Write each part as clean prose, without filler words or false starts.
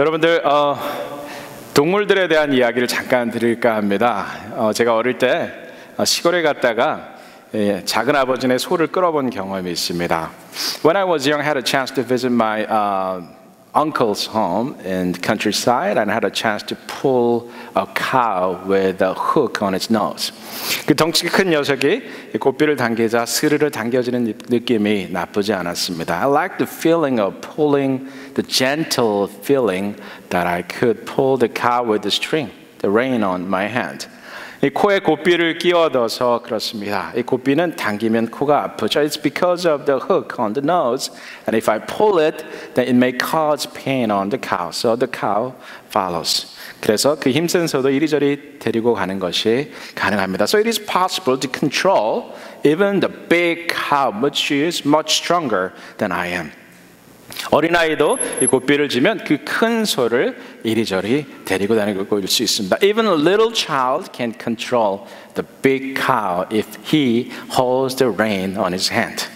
여러분들 동물들에 대한 이야기를 잠깐 드릴까 합니다. 제가 어릴 때 시골에 갔다가 작은 아버지네 소를 끌어본 경험이 있습니다. When I was young, I had a chance to visit my uncle's home in the countryside and I had a chance to pull a cow with a hook on its nose. 그 덩치 큰 녀석이 고삐를 당기자 스르르 당겨지는 느낌이 나쁘지 않았습니다. I liked the feeling of pulling, the gentle feeling that I could pull the cow with the string, the rein on my hand. 이 코에 고삐를 끼워넣어서 그렇습니다. 이 고삐는 당기면 코가 아프죠. It's because of the hook on the nose, and if I pull it, then it may cause pain on the cow. So the cow follows. 그래서 그 힘센 소도 이리저리 데리고 가는 것이 가능합니다. So it is possible to control even the big cow, which is much stronger than I am. 어린아이도 이 고삐를 쥐면 그 큰 소를 이리저리 데리고 다니고 수 있습니다. Even a little child can control the big cow if he holds the rein on his hand.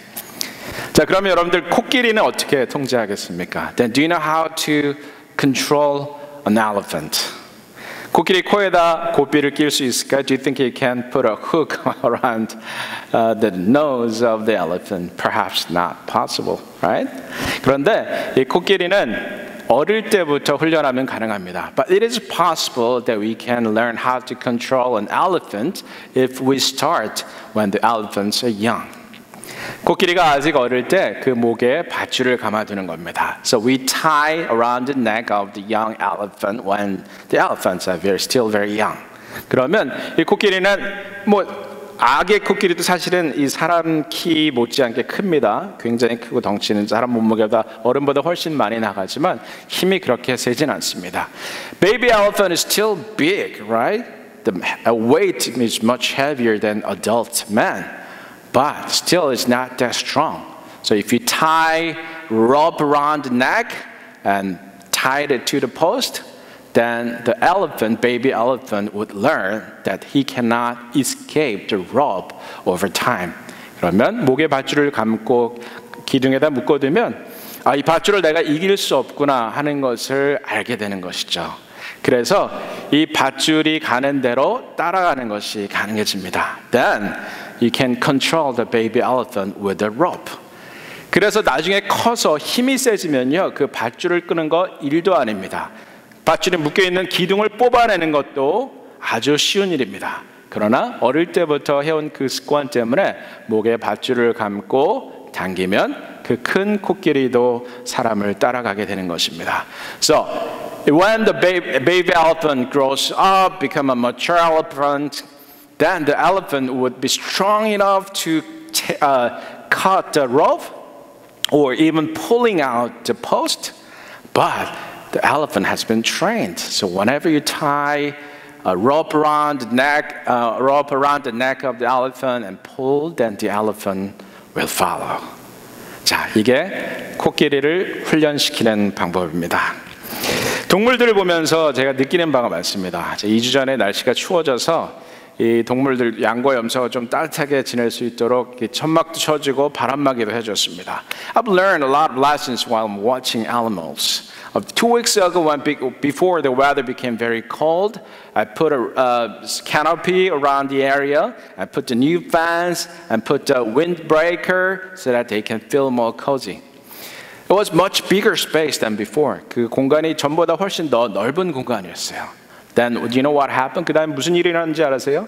자, 그러면 여러분들 코끼리는 어떻게 통제하겠습니까? Then do you know how to control an elephant? 코끼리 코에다 고삐를 낄 수 있을까요? Do you think you can put a hook around the nose of the elephant? Perhaps not possible, right? 그런데 이 코끼리는 어릴 때부터 훈련하면 가능합니다. But it is possible that we can learn how to control an elephant if we start when the elephants are young. 코끼리가 아직 어릴 때 그 목에 밧줄을 감아두는 겁니다. So we tie around the neck of the young elephant when the elephants are still very young. 그러면 이 코끼리는 악의 코끼리도 사실은 이 사람 키 못지않게 큽니다. 굉장히 크고 덩치는 사람 몸무게보다 어른보다 훨씬 많이 나가지만 힘이 그렇게 세진 않습니다. Baby elephant is still big, right? The weight is much heavier than adult man. But still it's not that strong. So if you tie rope around the neck and tie it to the post, then the elephant, baby elephant, would learn that he cannot escape the rope over time. 그러면 목에 밧줄을 감고 기둥에다 묶어두면 이 밧줄을 내가 이길 수 없구나 하는 것을 알게 되는 것이죠. 그래서 이 밧줄이 가는 대로 따라가는 것이 가능해집니다. Then you can control the baby elephant with a rope. 그래서 나중에 커서 힘이 세지면요, 그 밧줄을 끄는 거 일도 아닙니다. 밧줄에 묶여있는 기둥을 뽑아내는 것도 아주 쉬운 일입니다. 그러나 어릴 때부터 해온 그 습관 때문에 목에 밧줄을 감고 당기면 그 큰 코끼리도 사람을 따라가게 되는 것입니다. So when the baby elephant grows up, become a mature elephant, then the elephant would be strong enough to cut the rope or even pulling out the post. But the elephant has been trained. So whenever you tie a rope around the neck of the elephant and pull, then the elephant will follow. 자, 이게 코끼리를 훈련시키는 방법입니다. 동물들을 보면서 제가 느끼는 바가 많습니다. 2주 전에 날씨가 추워져서 이 동물들 양과 염소가 좀 따뜻하게 지낼 수 있도록 천막도 쳐주고 바람막이도 해줬습니다. I've learned a lot of lessons while I'm watching animals. 2 weeks ago, before the weather became very cold, I put a canopy around the area. I put the new fans and put the windbreaker so that they can feel more cozy. It was much bigger space than before. 그 공간이 전보다 훨씬 더 넓은 공간이었어요. Then, do you know what happened? 그 다음 무슨 일이 일어났는지 알았어요?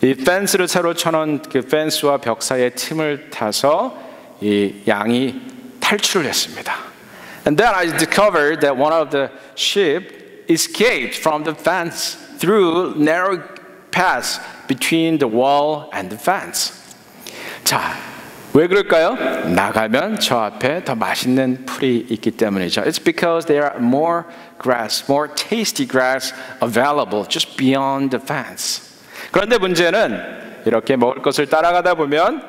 이 펜스를 새로 쳐놓은 그 펜스와 벽 사이의 틈을 타서 이 양이 탈출을 했습니다. And then I discovered that one of the sheep escaped from the fence through narrow paths between the wall and the fence. 자, 왜 그럴까요? 나가면 저 앞에 더 맛있는 풀이 있기 때문이죠. It's because there are more grass, more tasty grass available just beyond the fence. 그런데 문제는 이렇게 먹을 것을 따라가다 보면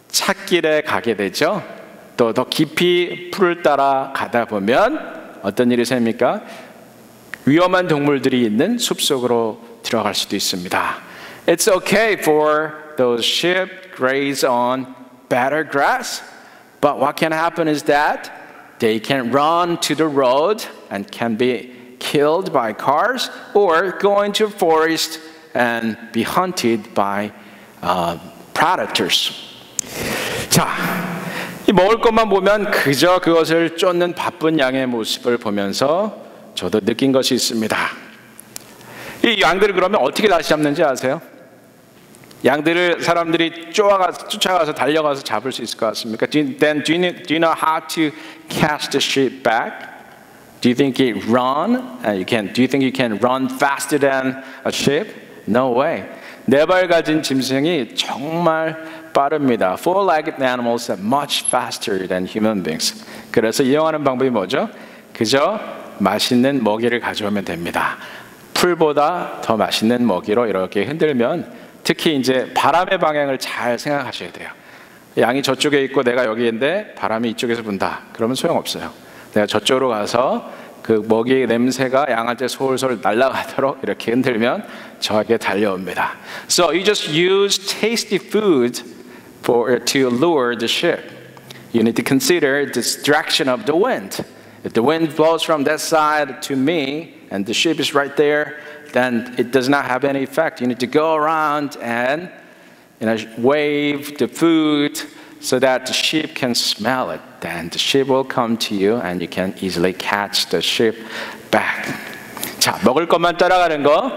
찻길에 가게 되죠. 또 더 깊이 풀을 따라 가다 보면 어떤 일이 생깁니까? 위험한 동물들이 있는 숲속으로 들어갈 수도 있습니다. It's okay for those sheep graze on better grass, but what can happen is that they can run to the road and can be killed by cars or go into a forest and be hunted by predators. 자, 이 먹을 것만 보면 그저 그것을 쫓는 바쁜 양의 모습을 보면서 저도 느낀 것이 있습니다. 이 양들을 그러면 어떻게 다시 잡는지 아세요? 양들을 사람들이 쫓아가서 달려가서 잡을 수 있을 것 같습니까? Do you know how to catch the sheep back? Do you think it run? Do you think you can run faster than a sheep? No way. 네 발 가진 짐승이 정말 빠릅니다. Four-legged animals are much faster than human beings. 그래서 이용하는 방법이 뭐죠? 그저 맛있는 먹이를 가져오면 됩니다. 풀보다 더 맛있는 먹이로 이렇게 흔들면 특히 이제 바람의 방향을 잘 생각하셔야 돼요. 양이 저쪽에 있고 내가 여기인데 바람이 이쪽에서 분다. 그러면 소용없어요. 내가 저쪽으로 가서 그 먹이의 냄새가 양한테 솔솔 날아가도록 이렇게 흔들면 저에게 달려옵니다. So you just use tasty food to lure the sheep. You need to consider the direction of the wind. If the wind blows from that side to me and the sheep is right there, then it does not have any effect. You need to go around and wave the food so that the sheep can smell it. Then the sheep will come to you and you can easily catch the sheep back. 자, 먹을 것만 따라가는 거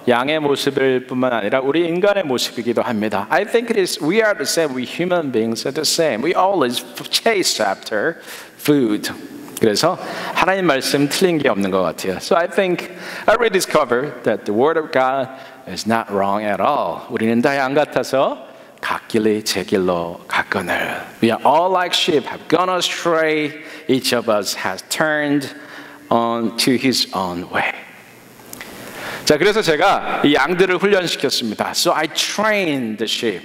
양의 모습일 뿐만 아니라 우리 인간의 모습이기도 합니다. I think we are the same. We human beings are the same. We always chase after food. 그래서 하나님 말씀 틀린 게 없는 것 같아요. So I think I rediscovered that the word of God is not wrong at all. 우리는 다 양 같아서 갓길이 제 길로 갔거늘. We are all like sheep, have gone astray. Each of us has turned on to his own way. 자, 그래서 제가 이 양들을 훈련시켰습니다. So I trained the sheep.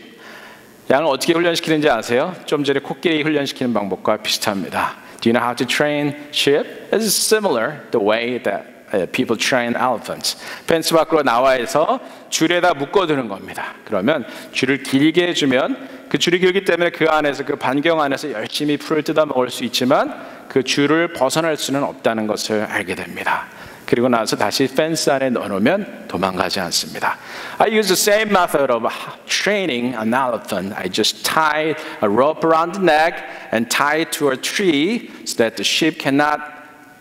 양을 어떻게 훈련시키는지 아세요? 좀 전에 코끼리 훈련시키는 방법과 비슷합니다. Do you know how to train sheep? It's similar the way that people train elephants. 펜스 밖으로 나와서 줄에다 묶어두는 겁니다. 그러면 줄을 길게 해주면 그 줄이 길기 때문에 그 안에서 그 반경 안에서 열심히 풀을 뜯어 먹을 수 있지만 그 줄을 벗어날 수는 없다는 것을 알게 됩니다. 그리고 나서 다시 펜스 안에 넣어놓으면 도망가지 않습니다. I use the same method of training an elephant. I just tie a rope around the neck and tie it to a tree so that the sheep cannot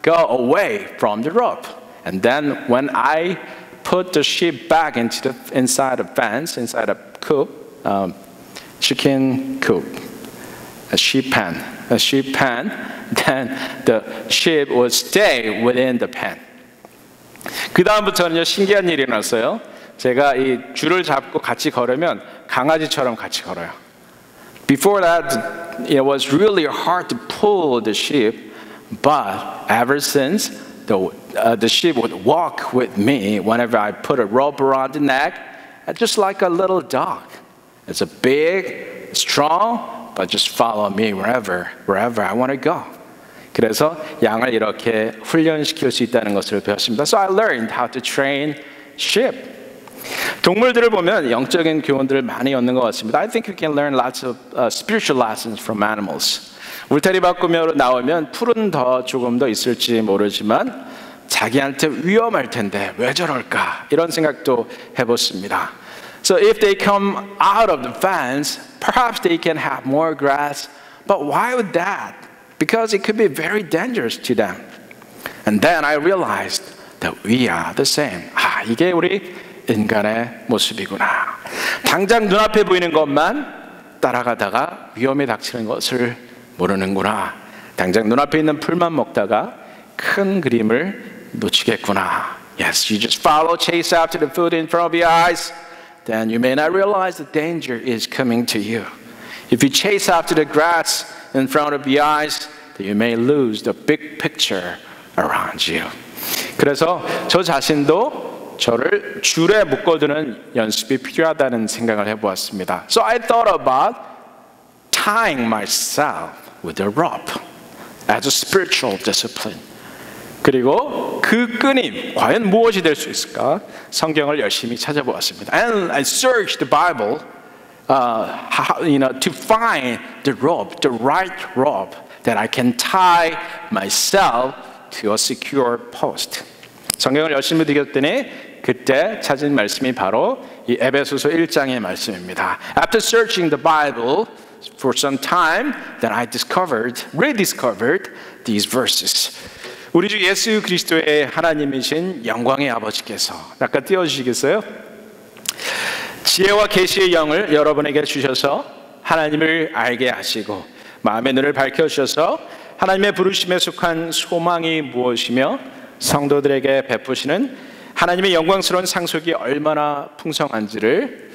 go away from the rope. And then when I put the sheep back inside a fence, inside a coop, chicken coop, a sheep pen, then the sheep would stay within the pen. 그 다음부터는요 신기한 일이 일어났어요. 제가 이 줄을 잡고 같이 걸으면 강아지처럼 같이 걸어요. Before that, it was really hard to pull the sheep, but ever since the sheep would walk with me whenever I put a rope around the neck, just like a little dog. It's a big, strong, but just follow me wherever I want to go. 그래서 양을 이렇게 훈련시킬 수 있다는 것을 배웠습니다. So I learned how to train sheep. 동물들을 보면 영적인 교훈들을 많이 얻는 것 같습니다. I think we can learn lots of spiritual lessons from animals. 울타리 바꾸며 나오면 풀은 조금 더 있을지 모르지만 자기한테 위험할 텐데 왜 저럴까 이런 생각도 해봤습니다. So if they come out of the fence, perhaps they can have more grass. But why would that? Because it could be very dangerous to them. And then I realized that we are the same. 이게 우리 인간의 모습이구나. 당장 눈앞에 보이는 것만 따라가다가 위험에 닥치는 것을 모르는구나. 당장 눈앞에 있는 풀만 먹다가 큰 그림을 놓치겠구나. Yes, you just chase after the food in front of your eyes, then you may not realize the danger is coming to you. If you chase after the grass in front of your eyes, then you may lose the big picture around you. 그래서 저 자신도 저를 줄에 묶어두는 연습이 필요하다는 생각을 해보았습니다. So I thought about tying myself with a rope as a spiritual discipline. 그리고 그 끈이 과연 무엇이 될 수 있을까? 성경을 열심히 찾아보았습니다. And I searched the Bible, to find the rope, the right rope that I can tie myself to a secure post. 성경을 열심히 읽었더니 그때 찾은 말씀이 바로 이 에베소서 1장의 말씀입니다. After searching the Bible for some time, then I rediscovered these verses. 우리 주 예수 그리스도의 하나님이신 영광의 아버지께서 잠깐 띄워주시겠어요? 지혜와 계시의 영을 여러분에게 주셔서 하나님을 알게 하시고 마음의 눈을 밝혀주셔서 하나님의 부르심에 속한 소망이 무엇이며 성도들에게 베푸시는 하나님의 영광스러운 상속이 얼마나 풍성한지를,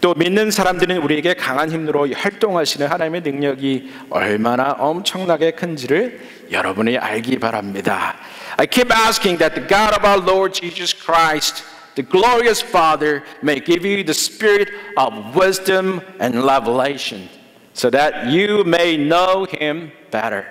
또 믿는 사람들은 우리에게 강한 힘으로 활동하시는 하나님의 능력이 얼마나 엄청나게 큰지를 여러분이 알기 바랍니다. I keep asking that the God of our Lord Jesus Christ, the glorious Father, may give you the spirit of wisdom and revelation, so that you may know Him better.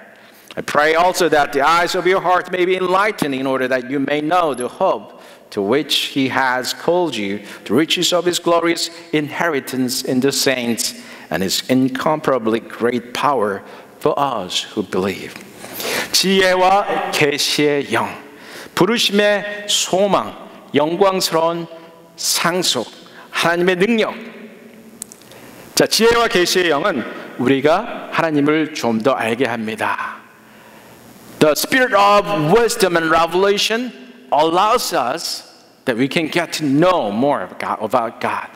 I pray also that the eyes of your heart may be enlightened, in order that you may know the hope to which He has called you, the riches of His glorious inheritance in the saints, and His incomparably great power for us who believe. 지혜와 계시의 영, 부르심의 소망, 영광스러운 상속, 하나님의 능력. 자, 지혜와 계시의 영은 우리가 하나님을 좀 더 알게 합니다. The spirit of wisdom and revelation allows us that we can get to know more about God.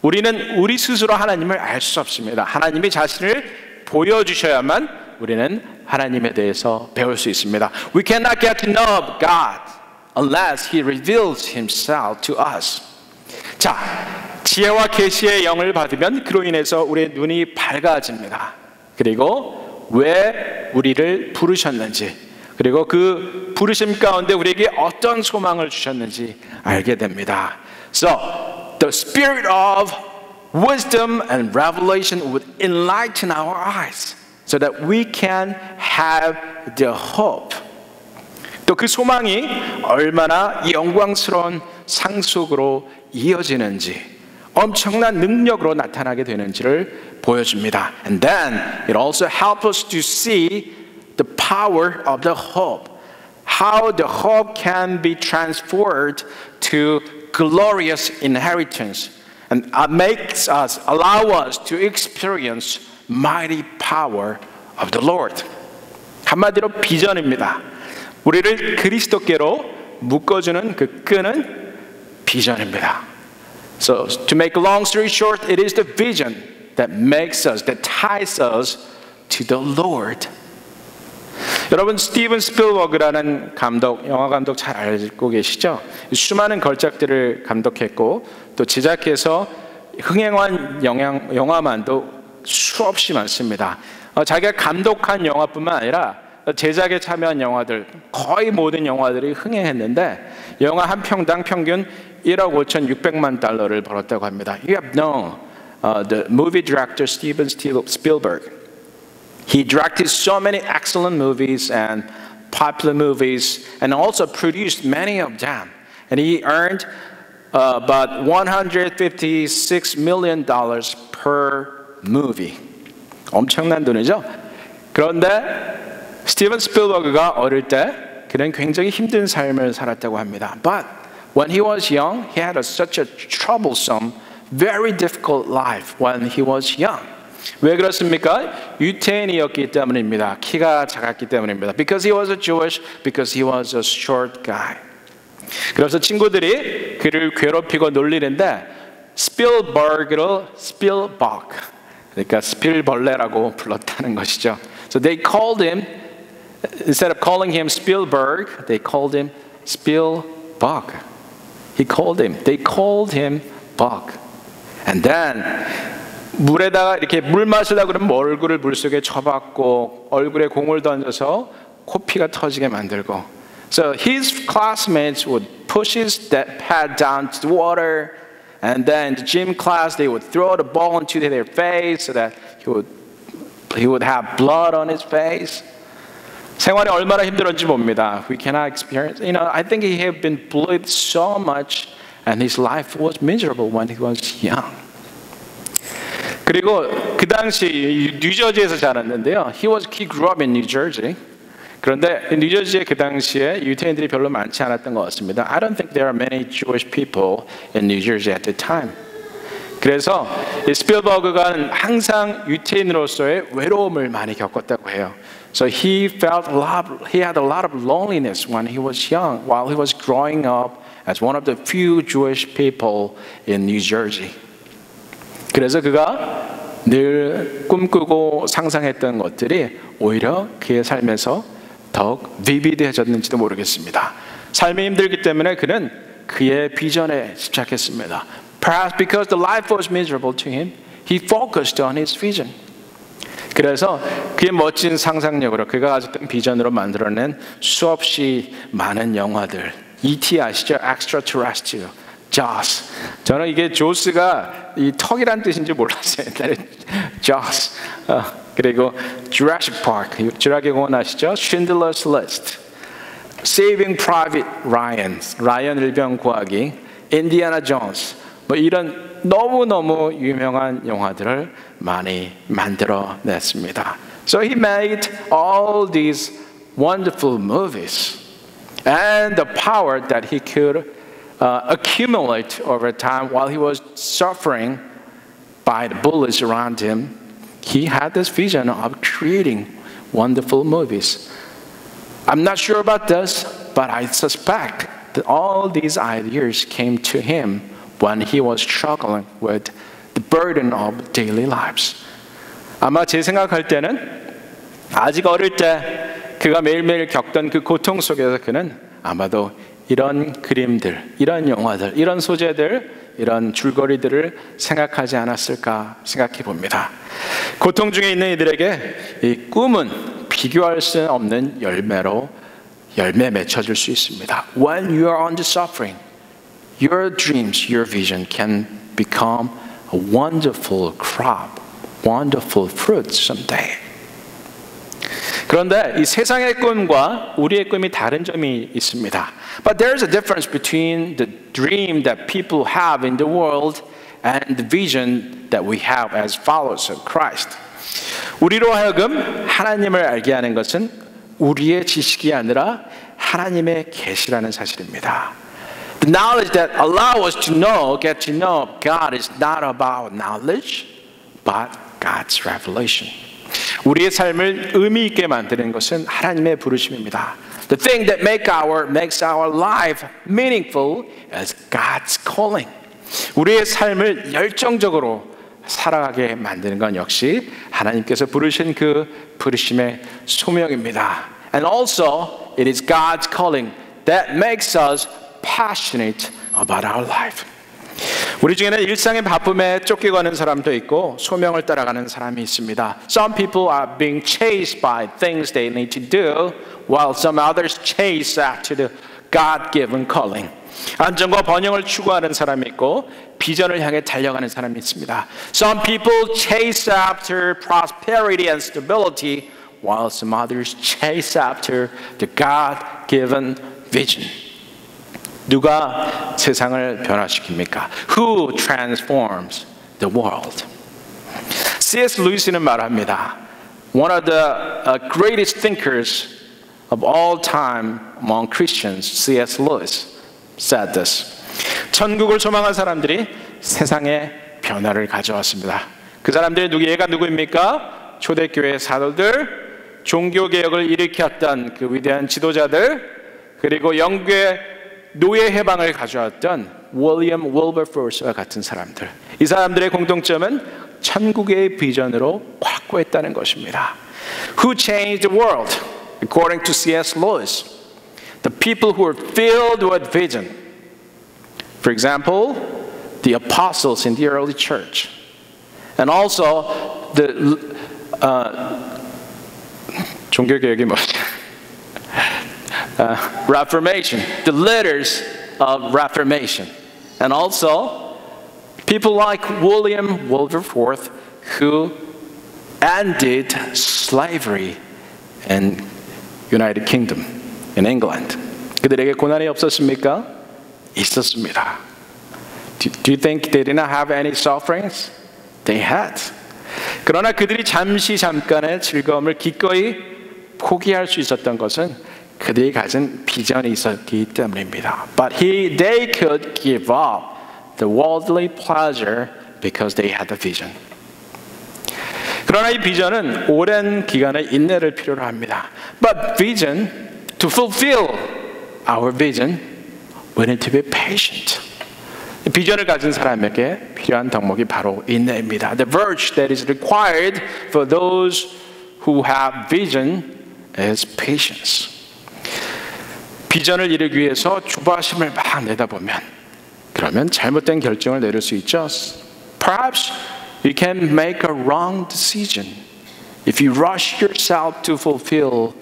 우리는 우리 스스로 하나님을 알 수 없습니다. 하나님이 자신을 보여주셔야만 우리는 하나님에 대해서 배울 수 있습니다. We cannot get to know God unless He reveals Himself to us. 자, 지혜와 계시의 영을 받으면 그로 인해서 우리의 눈이 밝아집니다. 그리고 왜 우리를 부르셨는지, 그리고 그 부르심 가운데 우리에게 어떤 소망을 주셨는지 알게 됩니다. So, the spirit of wisdom and revelation would enlighten our eyes, so that we can have the hope. 또 그 소망이 얼마나 영광스러운 상속으로 이어지는지, 엄청난 능력으로 나타나게 되는지를 보여줍니다. And then it also helps us to see the power of the hope. How the hope can be transferred to glorious inheritance, and allow us to experience mighty power of the Lord. 한마디로 비전입니다. 우리를 그리스도께로 묶어주는 그 끈은 비전입니다. So to make a long story short, it is the vision that ties us to the Lord. 여러분, 스티븐 스필버그라는 영화 감독 잘 알고 계시죠? 수많은 걸작들을 감독했고 또 제작해서 흥행한 영화만도 수없이 많습니다. 자기가 감독한 영화뿐만 아니라 제작에 참여한 영화들, 거의 모든 영화들이 흥행했는데 영화 한 편당 평균 1억 5,600만 달러를 벌었다고 합니다. You have known the movie director Steven Spielberg. He directed so many excellent movies and popular movies, and also produced many of them. And he earned about $156 million per movie. 엄청난 돈이죠? 그런데 스티븐 스필버그가 어릴 때 그는 굉장히 힘든 삶을 살았다고 합니다. But when he was young, he had such a troublesome, very difficult life when he was young. 왜 그렇습니까? 유태인이었기 때문입니다. 키가 작았기 때문입니다. Because he was a Jewish, because he was a short guy. 그래서 친구들이 그를 괴롭히고 놀리는데 스필버그로 스필버그, 그러니까 스필벌레라고 불렀다는 것이죠. So they called him, instead of calling him Spielberg, they called him Spielbug. They called him Bug. And then 물에다가 이렇게 물 마시려고 그러면 얼굴을 물속에 쳐박고 얼굴에 공을 던져서 코피가 터지게 만들고. So his classmates would push his head down to the water, and then in the gym class they would throw the ball into their face so that he would have blood on his face. 생활이 얼마나 힘들었는지 봅니다. We cannot experience. I think he had been bullied so much, and his life was miserable when he was young. 그리고 그 당시 뉴저지에서 자랐는데요. He grew up in New Jersey. 그런데 뉴저지에 그 당시에 유태인들이 별로 많지 않았던 것 같습니다. I don't think there are many Jewish people in New Jersey at the time. 그래서 이 스필버그가 항상 유태인으로서의 외로움을 많이 겪었다고 해요. So he had a lot of loneliness when he was young, while he was growing up as one of the few Jewish people in New Jersey. 그래서 그가 늘 꿈꾸고 상상했던 것들이 오히려 그의 삶에서 더욱 비비드해졌는지도 모르겠습니다. 삶이 힘들기 때문에 그는 그의 비전에 집착했습니다. Perhaps because the life was miserable to him, he focused on his vision. 그래서 그의 멋진 상상력으로 그가 가졌던 비전으로 만들어낸 수없이 많은 영화들, E.T. 아시죠? Extraterrestrial, Jaws. 저는 이게 조스가 이 턱이란 뜻인지 몰랐어요. 옛날에 Jaws. 그리고 Jurassic Park, 주라기 공원 아시죠? Schindler's List, Saving Private Ryan, 라이언 일병 구하기, 인디아나 존스. 뭐 이런 너무너무 유명한 영화들을 많이 만들어냈습니다. So he made all these wonderful movies. And the power that he could accumulate over time while he was suffering by the bullies around him, he had this vision of creating wonderful movies. I'm not sure about this, but I suspect that all these ideas came to him when he was struggling with the burden of daily lives. 아마 제 생각할 때는 아직 어릴 때 그가 매일매일 겪던 그 고통 속에서 그는 아마도 이런 그림들, 이런 영화들, 이런 소재들, 이런 줄거리들을 생각하지 않았을까 생각해 봅니다. 고통 중에 있는 이들에게 이 꿈은 비교할 수 없는 열매로 열매 맺혀질 수 있습니다. When you are under suffering, your dreams, your vision can become a wonderful crop, wonderful fruit someday. 그런데 이 세상의 꿈과 우리의 꿈이 다른 점이 있습니다. But there's a difference between the dream that people have in the world and the vision that we have as followers of Christ. 우리로 하여금 하나님을 알게 하는 것은 우리의 지식이 아니라 하나님의 계시라는 사실입니다. The knowledge that allow us to know, get to know God is not about knowledge, but God's revelation. 우리의 삶을 의미 있게 만드는 것은 하나님의 부르심입니다. The thing that makes our life meaningful is God's calling. 우리의 삶을 열정적으로 살아가게 만드는 건 역시 하나님께서 부르신 그 부르심의 소명입니다. And also, it is God's calling that makes us passionate about our life. 우리 중에는 일상의 바쁨에 쫓겨가는 사람도 있고 소명을 따라가는 사람이 있습니다. Some people are being chased by things they need to do, while some others chase after the God-given calling. 안정과 번영을 추구하는 사람이 있고 비전을 향해 달려가는 사람이 있습니다. Some people chase after prosperity and stability, while some others chase after the God-given vision. 누가 세상을 변화시킵니까? Who transforms the world? C.S. 루이스는 말합니다. One of the greatest thinkers of all time among Christians, C.S. Lewis, said this. 천국을 소망한 사람들이 세상에 변화를 가져왔습니다. 그 사람들이 누구입니까? 초대교회 사도들, 종교개혁을 일으켰던 그 위대한 지도자들, 그리고 영국의 노예 해방을 가져왔던 윌리엄 윌버포스와 같은 사람들. 이 사람들의 공통점은 천국의 비전으로 확고했다는 것입니다. Who changed the world? According to C.S. Lewis, the people who were filled with vision. For example, the apostles in the early church. And also the 종교개혁이 뭐죠? Reformation, the leaders of Reformation, and also people like William Wilberforce, who ended slavery in United Kingdom, in England. 그들에게 고난이 없었습니까? 있었습니다. Do you think they did not have any sufferings? They had. 그러나 그들이 잠깐의 즐거움을 기꺼이 포기할 수 있었던 것은 그들이 가진 비전이 있었기 때문입니다. But they could give up the worldly pleasure because they had the vision. 그러나 이 비전은 오랜 기간의 인내를 필요로 합니다. But vision, to fulfill our vision, we need to be patient. 비전을 가진 사람에게 필요한 덕목이 바로 인내입니다. The virtue that is required for those who have vision is patience. 비전을 이루기 위해서 주바심을 막 내다보면 그러면 잘못된 결정을 내릴 수 있죠. Perhaps you can make a wrong decision if you rush yourself to fulfill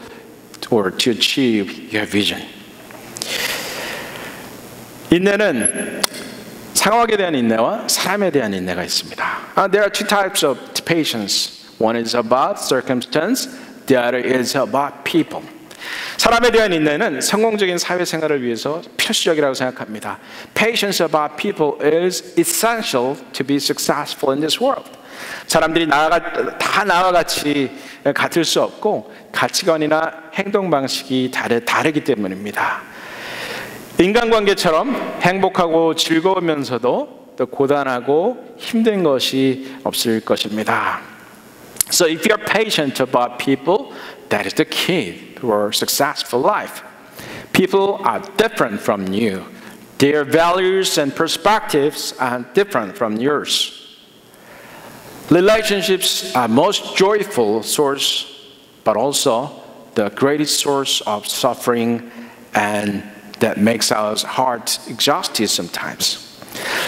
or to achieve your vision. 인내는 상황에 대한 인내와 사람에 대한 인내가 있습니다. There are two types of patience. One is about circumstance, the other is about people. 사람에 대한 인내는 성공적인 사회생활을 위해서 필수적이라고 생각합니다. Patience about people is essential to be successful in this world. 사람들이 다 나와 같이 같을 수 없고 가치관이나 행동 방식이 다르기 때문입니다. 인간관계처럼 행복하고 즐거우면서도 또 고단하고 힘든 것이 없을 것입니다. So if you're patient about people, that is the key to a successful life. People are different from you. Their values and perspectives are different from yours. Relationships are most joyful source, but also the greatest source of suffering and that makes our heart exhausted sometimes.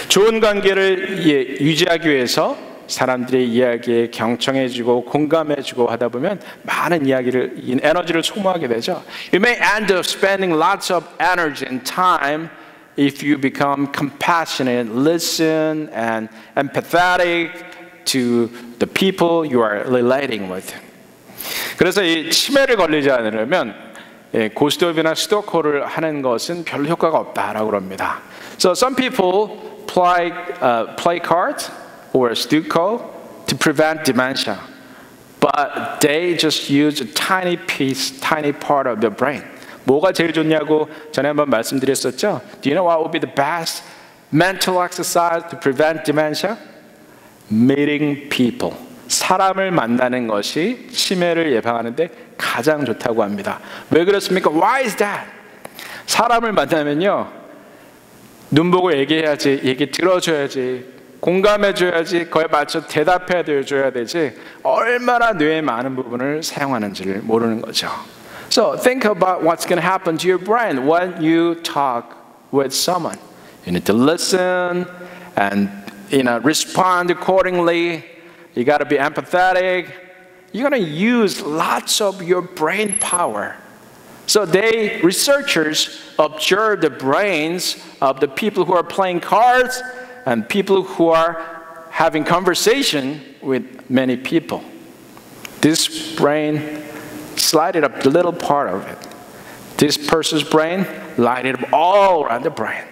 좋은 관계를 유지하기 위해서 사람들의 이야기에 경청해주고 공감해주고 하다 보면 많은 에너지를 소모하게 되죠. You may end up spending lots of energy and time if you become compassionate, listen, and empathetic to the people you are relating with. 그래서 이 치매를 걸리지 않으려면 고스톱이나 스토커를 하는 것은 별로 효과가 없다라고 합니다. So some people play cards or Sudoku to prevent dementia, but they just use a tiny part of the brain. 뭐가 제일 좋냐고 전에 한번 말씀드렸었죠. Do you know what would be the best mental exercise to prevent dementia? Meeting people. 사람을 만나는 것이 치매를 예방하는데 가장 좋다고 합니다. 왜 그렇습니까? Why is that? 사람을 만나면요, 눈 보고 얘기해야지, 얘기 들어줘야지, 공감해줘야지, 그에 맞춰 대답해줘야 되지, 얼마나 뇌의 많은 부분을 사용하는지를 모르는 거죠. So think about what's going to happen to your brain when you talk with someone. You need to listen and respond accordingly. You got to be empathetic. You're going to use lots of your brain power. So researchers observe the brains of the people who are playing cards and people who are having conversation with many people. This brain lighted up the little part of it. This person's brain lighted up all around the brain.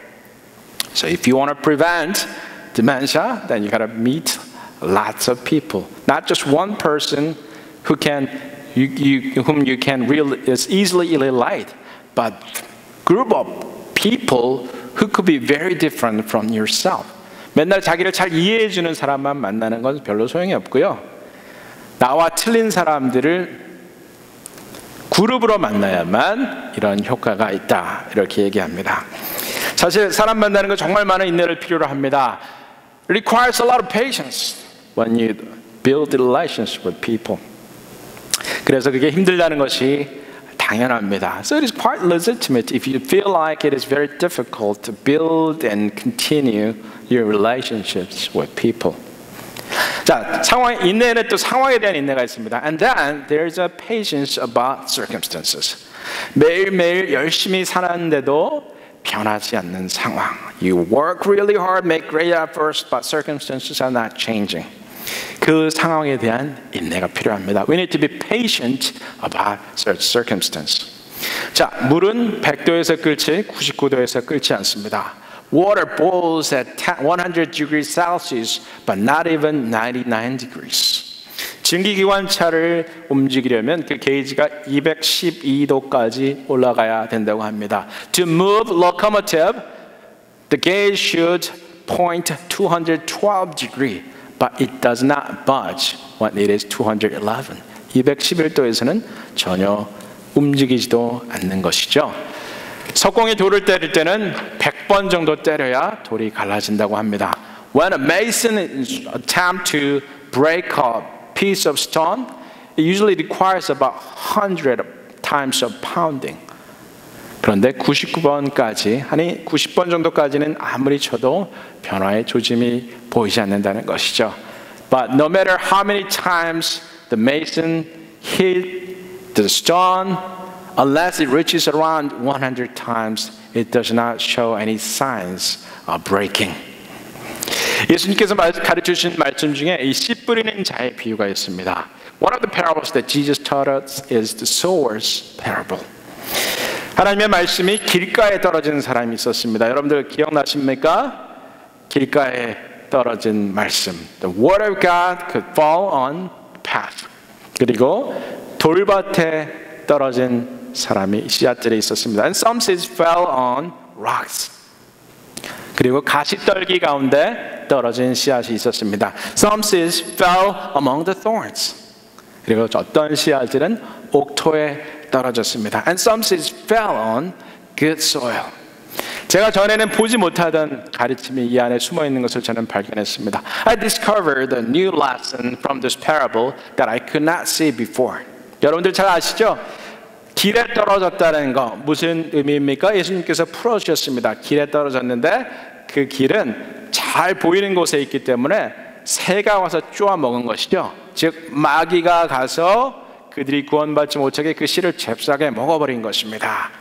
So if you want to prevent dementia, then you got to meet lots of people, not just one person whom you can easily relate, but group of people who could be very different from yourself. 맨날 자기를 잘 이해해주는 사람만 만나는 건 별로 소용이 없고요. 나와 틀린 사람들을 그룹으로 만나야만 이런 효과가 있다, 이렇게 얘기합니다. 사실 사람 만나는 건 정말 많은 인내를 필요로 합니다. It requires a lot of patience when you build relationships with people. 그래서 그게 힘들다는 것이 당연합니다. So it is quite legitimate if you feel like it is very difficult to build and continue your relationships with people. 자, 인내는 또 상황에 대한 인내가 있습니다. And then there is a patience about circumstances. 매일매일 열심히 사는데도 변하지 않는 상황. You work really hard, make great efforts, but circumstances are not changing. 그 상황에 대한 인내가 필요합니다. We need to be patient about such circumstance. 자, 물은 100도에서 끓지 99도에서 끓지 않습니다. Water boils at 100 degrees Celsius, but not even 99 degrees. 증기기관차를 움직이려면 그 게이지가 212도까지 올라가야 된다고 합니다. To move locomotive, the gauge should point 212 degree, but it does not budge when it is 211. 211도에서는 전혀 움직이지도 않는 것이죠. 석공이 돌을 때릴 때는 100번 정도 때려야 돌이 갈라진다고 합니다. When a mason attempts to break a piece of stone, it usually requires about 100 times of pounding. 그런데 99번까지, 아니 90번 정도까지는 아무리 쳐도 변화의 조짐이 보이지 않는다는 것이죠. But no matter how many times the mason hit the stone, unless it reaches around 100 times, it does not show any signs of breaking. 예수님께서 가르쳐주신 말씀 중에 이 씨 뿌리는 자의 비유가 있습니다. One of the parables that Jesus taught us is the sower's parable. 하나님의 말씀이 길가에 떨어진 사람이 있었습니다. 여러분들 기억나십니까? 길가에 떨어진 말씀. The word of God could fall on path. 그리고 돌밭에 떨어진 사람이 씨앗들이 있었습니다. And some seeds fell on rocks. 그리고 가시떨기 가운데 떨어진 씨앗이 있었습니다. Some seeds fell among the thorns. 그리고 어떤 씨앗들은 옥토에 떨어졌습니다. And some seeds fell on good soil. 제가 전에는 보지 못하던 가르침이 이 안에 숨어 있는 것을 저는 발견했습니다. I discovered a new lesson from this parable that I could not see before. 여러분들 잘 아시죠? 길에 떨어졌다는 거 무슨 의미입니까? 예수님께서 풀어주셨습니다. 길에 떨어졌는데 그 길은 잘 보이는 곳에 있기 때문에 새가 와서 쪼아 먹은 것이죠. 즉 마귀가 가서 그들이 구원받지 못하게 그 씨를 잽싸게 먹어버린 것입니다.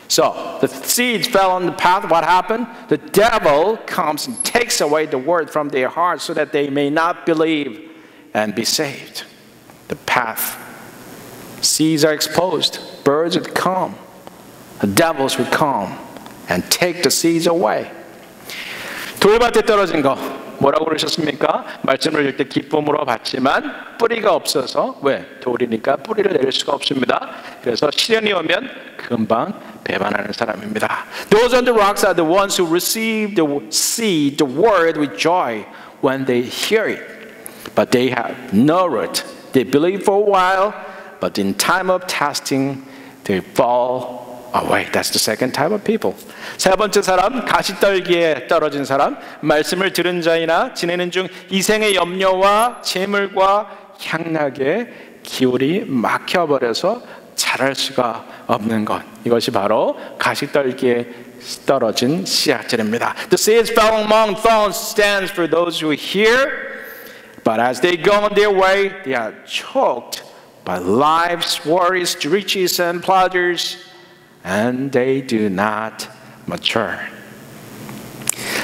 So the seeds fell on the path. What happened? The devil comes and takes away the word from their hearts so that they may not believe and be saved. The path. Seeds are exposed. Birds would come. The devils would come and take the seeds away. 돌밭에 떨어진 거 뭐라고 그러셨습니까? 말씀을 읽을 때 기쁨으로 받지만 뿌리가 없어서 왜? 돌이니까 뿌리를 내릴 수가 없습니다. 그래서 시련이 오면 금방 배반하는 사람입니다. Those on the rocks are the ones who receive the seed, the word with joy when they hear it. But they have no root. They believe for a while, but in time of testing, they fall away. That's the second type of people. 세 번째 사람, 가시떨기에 떨어진 사람, 말씀을 들은 자이나 지내는 중 이생의 염려와 재물과 향락에 기울이 막혀버려서 자랄 수가 없는 것. 이것이 바로 가시떨기에 떨어진 씨앗들입니다. The seeds fell among thorns stands for those who hear, but as they go on their way, they are choked by life's worries, riches, and pleasures, and they do not mature.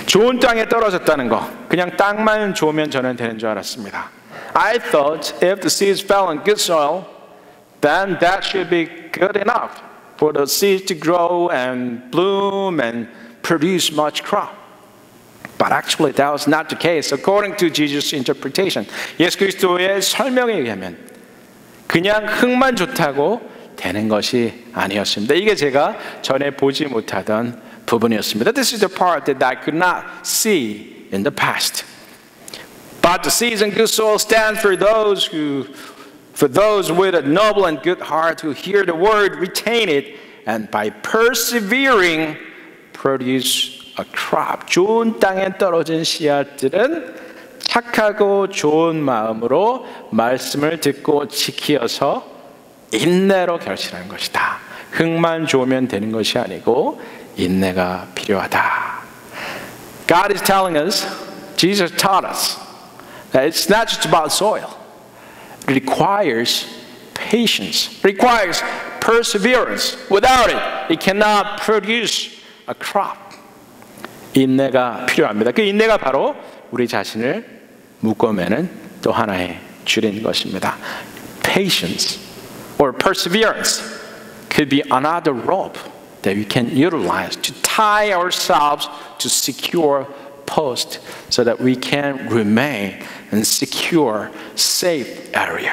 좋은 땅에 떨어졌다는 거, 그냥 땅만 좋으면 저는 되는 줄 알았습니다. I thought if the seeds fell on good soil, then that should be good enough for the seeds to grow and bloom and produce much crop. But actually that was not the case according to Jesus' interpretation. 예수 그리스도의 설명에 의하면 그냥 흙만 좋다고 되는 것이 아니었습니다. 이게 제가 전에 보지 못하던 부분이었습니다. This is the part that I could not see in the past. But the seeds and good soil stand for those with a noble and good heart who hear the word, retain it, and by persevering produce a crop. 좋은 땅에 떨어진 씨앗들은 착하고 좋은 마음으로 말씀을 듣고 지키어서 인내로 결실하는 것이다. 흙만 좋으면 되는 것이 아니고 인내가 필요하다. God is telling us, Jesus taught us, that it's not just about soil. It requires patience. It requires perseverance. Without it, it cannot produce a crop. 인내가 필요합니다. 그 인내가 바로 우리 자신을 묶어매는 또 하나의 줄인 것입니다. Patience or perseverance could be another rope that we can utilize to tie ourselves to secure post so that we can remain in secure, safe area.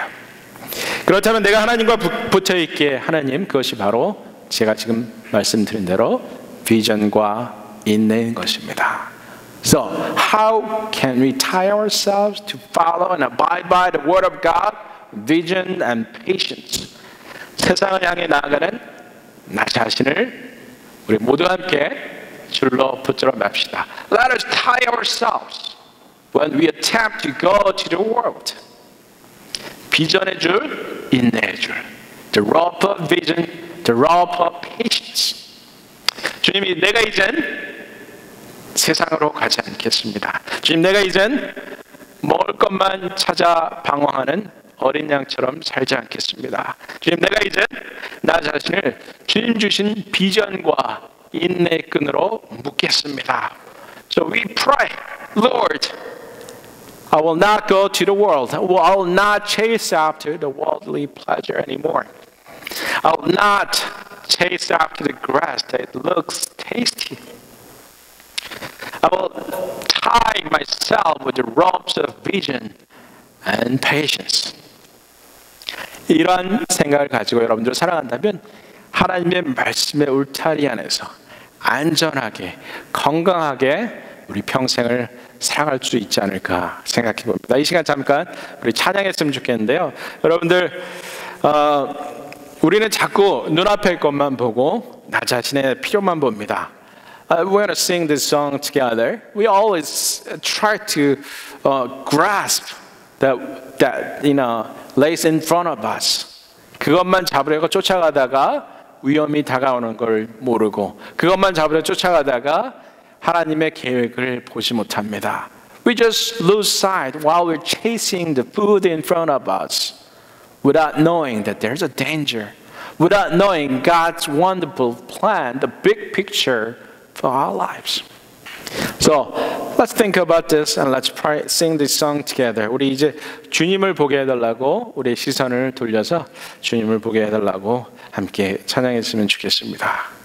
그렇다면 내가 하나님과 붙어 있기에 하나님, 그것이 바로 제가 지금 말씀드린 대로 비전과 인내인 것입니다. So, how can we tie ourselves to follow and abide by the word of God, vision and patience? 세상을 향해 나아가는 나 자신을 우리 모두 함께 줄로 붙들어 맵시다. Let us tie ourselves when we attempt to go to the world. 비전의 줄, 인내의 줄. The rope of vision, the rope of patience. 주님이 내가 이젠 세상으로 가지 않겠습니다. 주님, 내가 이젠 먹을 것만 찾아 방황하는 어린 양처럼 살지 않겠습니다. 주님, 내가 이제 나 자신을 주님 주신 비전과 인내의 끈으로 묶겠습니다. So we pray, Lord, I will not go to the world. I will not chase after the worldly pleasure anymore. I will not chase after the grass that looks tasty. I will tie myself with the ropes of vision and patience. 이러한 생각을 가지고 여러분들 살아간다면 하나님의 말씀의 울타리 안에서 안전하게 건강하게 우리 평생을 살아갈 수 있지 않을까 생각해 봅니다. 이 시간 잠깐 우리 찬양했으면 좋겠는데요. 여러분들 우리는 자꾸 눈앞의 것만 보고 나 자신의 필요만 봅니다. We're going to sing this song together. We always try to grasp that lays in front of us. 그것만 잡으려고 쫓아가다가 위험이 다가오는 걸 모르고 그것만 잡으려고 쫓아가다가 하나님의 계획을 보지 못합니다. We just lose sight while we're chasing the food in front of us without knowing that there's a danger, without knowing God's wonderful plan, the big picture for our lives. So let's think about this and let's pray, sing this song together. 우리 이제 주님을 보게 해달라고 우리 시선을 돌려서 주님을 보게 해달라고 함께 찬양했으면 좋겠습니다.